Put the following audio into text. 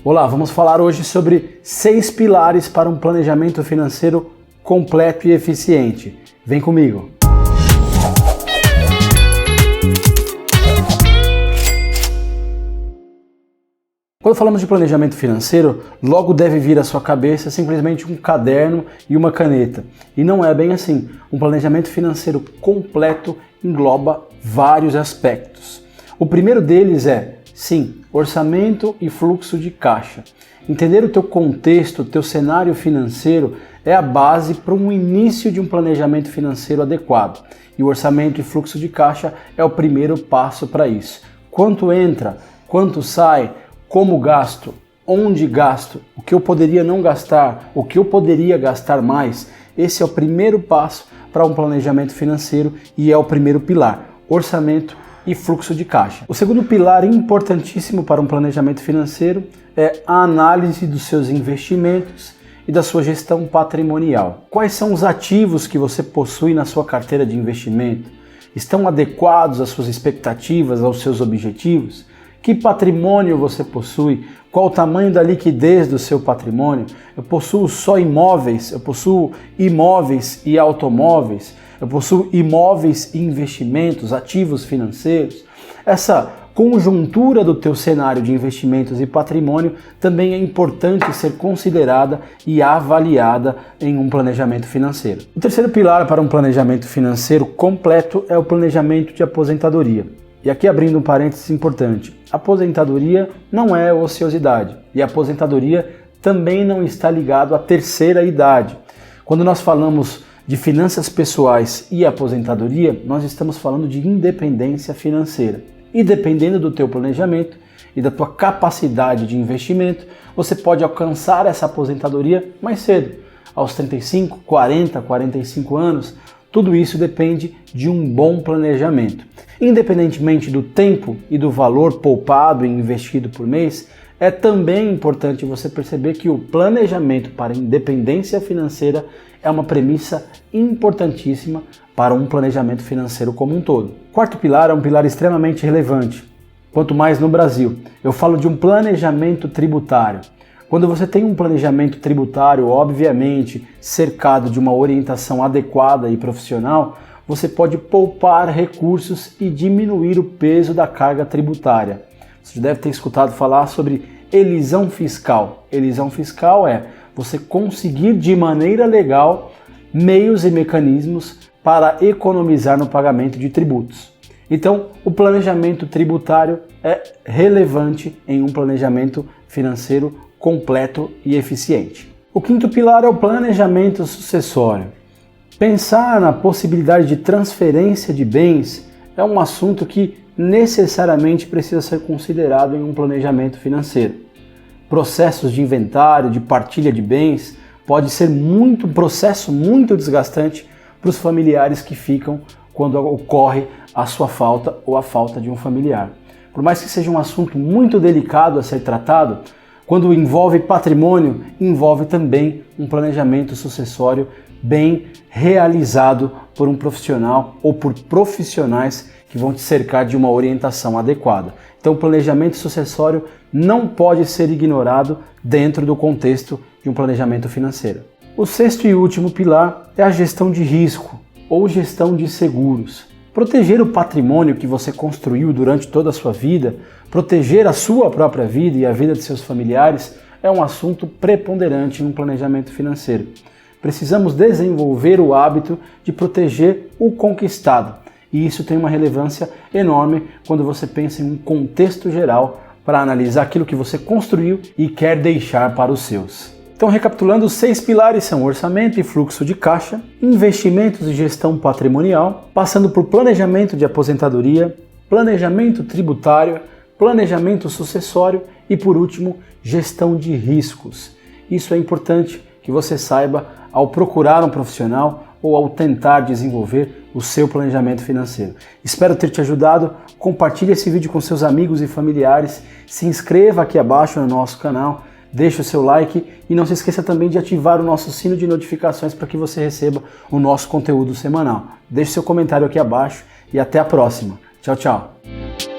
Olá, vamos falar hoje sobre 6 pilares para um planejamento financeiro completo e eficiente. Vem comigo! Quando falamos de planejamento financeiro, logo deve vir à sua cabeça simplesmente um caderno e uma caneta. E não é bem assim. Um planejamento financeiro completo engloba vários aspectos. O primeiro deles é, sim, orçamento e fluxo de caixa. Entender o teu contexto, o teu cenário financeiro é a base para um início de um planejamento financeiro adequado. E o orçamento e fluxo de caixa é o primeiro passo para isso. Quanto entra, quanto sai, como gasto, onde gasto, o que eu poderia não gastar, o que eu poderia gastar mais. Esse é o primeiro passo para um planejamento financeiro e é o primeiro pilar, orçamento e fluxo de caixa. O segundo pilar importantíssimo para um planejamento financeiro é a análise dos seus investimentos e da sua gestão patrimonial. Quais são os ativos que você possui na sua carteira de investimento? Estão adequados às suas expectativas, aos seus objetivos? Que patrimônio você possui? Qual o tamanho da liquidez do seu patrimônio? Eu possuo só imóveis? Eu possuo imóveis e automóveis? Eu possuo imóveis e investimentos, ativos financeiros? Essa conjuntura do teu cenário de investimentos e patrimônio também é importante ser considerada e avaliada em um planejamento financeiro. O terceiro pilar para um planejamento financeiro completo é o planejamento de aposentadoria. E aqui abrindo um parênteses importante, aposentadoria não é ociosidade e a aposentadoria também não está ligado à terceira idade. Quando nós falamos de finanças pessoais e aposentadoria, nós estamos falando de independência financeira. E dependendo do teu planejamento e da tua capacidade de investimento, você pode alcançar essa aposentadoria mais cedo, aos 35, 40, 45 anos. Tudo isso depende de um bom planejamento. Independentemente do tempo e do valor poupado e investido por mês, é também importante você perceber que o planejamento para a independência financeira é uma premissa importantíssima para um planejamento financeiro como um todo. Quarto pilar é um pilar extremamente relevante, quanto mais no Brasil. Eu falo de um planejamento tributário. Quando você tem um planejamento tributário, obviamente, cercado de uma orientação adequada e profissional, você pode poupar recursos e diminuir o peso da carga tributária. Você deve ter escutado falar sobre elisão fiscal. Elisão fiscal é você conseguir de maneira legal meios e mecanismos para economizar no pagamento de tributos. Então, o planejamento tributário é relevante em um planejamento financeiro completo e eficiente. O quinto pilar é o planejamento sucessório. Pensar na possibilidade de transferência de bens é um assunto que necessariamente precisa ser considerado em um planejamento financeiro. Processos de inventário, de partilha de bens, pode ser um processo muito desgastante para os familiares que ficam quando ocorre a sua falta ou a falta de um familiar. Por mais que seja um assunto muito delicado a ser tratado, quando envolve patrimônio, envolve também um planejamento sucessório bem realizado por um profissional ou por profissionais que vão te cercar de uma orientação adequada. Então, o planejamento sucessório não pode ser ignorado dentro do contexto de um planejamento financeiro. O sexto e último pilar é a gestão de risco ou gestão de seguros. Proteger o patrimônio que você construiu durante toda a sua vida, proteger a sua própria vida e a vida de seus familiares é um assunto preponderante em um planejamento financeiro. Precisamos desenvolver o hábito de proteger o conquistado. E isso tem uma relevância enorme quando você pensa em um contexto geral para analisar aquilo que você construiu e quer deixar para os seus. Então, recapitulando, os 6 pilares são orçamento e fluxo de caixa, investimentos e gestão patrimonial, passando por planejamento de aposentadoria, planejamento tributário, planejamento sucessório e, por último, gestão de riscos. Isso é importante que você saiba ao procurar um profissional ou ao tentar desenvolver o seu planejamento financeiro. Espero ter te ajudado. Compartilhe esse vídeo com seus amigos e familiares. Se inscreva aqui abaixo no nosso canal. Deixe o seu like e não se esqueça também de ativar o nosso sino de notificações para que você receba o nosso conteúdo semanal. Deixe seu comentário aqui abaixo e até a próxima. Tchau, tchau!